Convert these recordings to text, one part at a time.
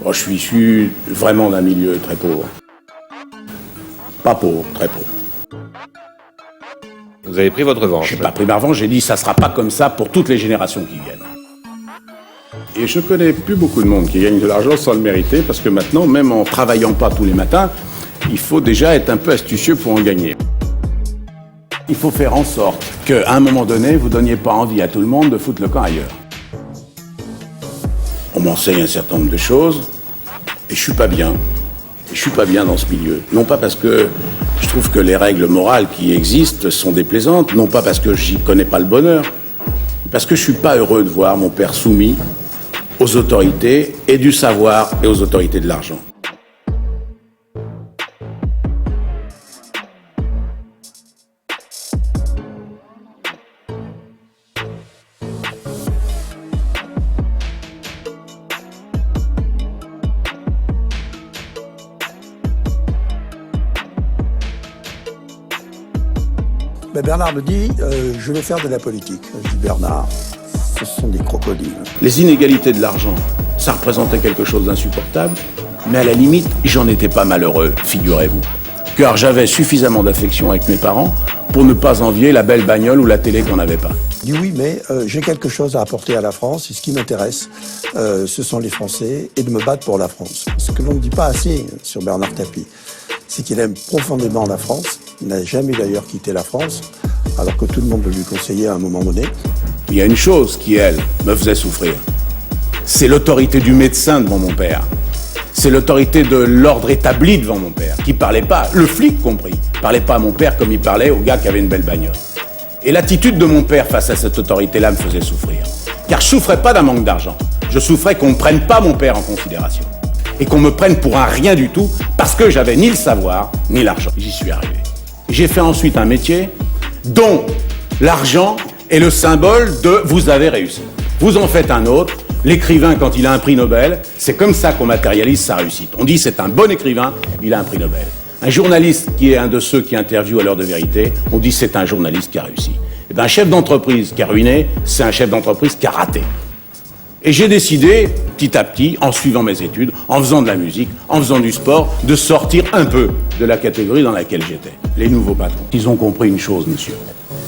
Oh, je suis issu vraiment d'un milieu très pauvre. Pas pauvre, très pauvre. Vous avez pris votre revanche. Je n'ai pas pris ma revanche, j'ai dit ça sera pas comme ça pour toutes les générations qui viennent. Et je connais plus beaucoup de monde qui gagne de l'argent sans le mériter, parce que maintenant, même en travaillant pas tous les matins, il faut déjà être un peu astucieux pour en gagner. Il faut faire en sorte qu'à un moment donné, vous donniez pas envie à tout le monde de foutre le camp ailleurs. On m'enseigne un certain nombre de choses, et je suis pas bien. Je suis pas bien dans ce milieu. Non pas parce que je trouve que les règles morales qui existent sont déplaisantes, non pas parce que j'y connais pas le bonheur, parce que je suis pas heureux de voir mon père soumis aux autorités et du savoir et aux autorités de l'argent. Ben Bernard me dit, je vais faire de la politique. Je dis, Bernard, ce sont des crocodiles. Les inégalités de l'argent, ça représentait quelque chose d'insupportable, mais à la limite, j'en étais pas malheureux, figurez-vous. Car j'avais suffisamment d'affection avec mes parents pour ne pas envier la belle bagnole ou la télé qu'on n'avait pas. Je dis oui, mais j'ai quelque chose à apporter à la France, et ce qui m'intéresse, ce sont les Français, et de me battre pour la France. Ce que l'on ne dit pas assez sur Bernard Tapie, c'est qu'il aime profondément la France. Il n'a jamais d'ailleurs quitté la France, alors que tout le monde le lui conseillait à un moment donné. Il y a une chose qui, elle, me faisait souffrir. C'est l'autorité du médecin devant mon père. C'est l'autorité de l'ordre établi devant mon père, qui parlait pas, le flic compris, parlait pas à mon père comme il parlait au gars qui avait une belle bagnole. Et l'attitude de mon père face à cette autorité-là me faisait souffrir. Car je souffrais pas d'un manque d'argent. Je souffrais qu'on ne prenne pas mon père en considération. Et qu'on me prenne pour un rien du tout, parce que j'avais ni le savoir, ni l'argent. J'y suis arrivé. J'ai fait ensuite un métier dont l'argent est le symbole de « vous avez réussi ». Vous en faites un autre. L'écrivain, quand il a un prix Nobel, c'est comme ça qu'on matérialise sa réussite. On dit c'est un bon écrivain, il a un prix Nobel. Un journaliste qui est un de ceux qui interviewent à l'heure de vérité, on dit c'est un journaliste qui a réussi. Et bien un chef d'entreprise qui a ruiné, c'est un chef d'entreprise qui a raté. Et j'ai décidé, petit à petit, en suivant mes études, en faisant de la musique, en faisant du sport, de sortir un peu de la catégorie dans laquelle j'étais. Les nouveaux patrons, ils ont compris une chose, monsieur.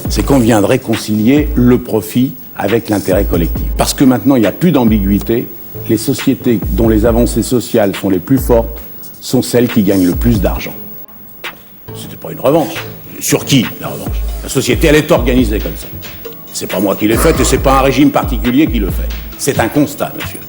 C'est qu'on vient de réconcilier le profit avec l'intérêt collectif. Parce que maintenant, il n'y a plus d'ambiguïté. Les sociétés dont les avancées sociales sont les plus fortes sont celles qui gagnent le plus d'argent. C'était pas une revanche. Sur qui, la revanche? La société, elle est organisée comme ça. C'est pas moi qui l'ai faite et c'est pas un régime particulier qui le fait. C'est un constat, monsieur.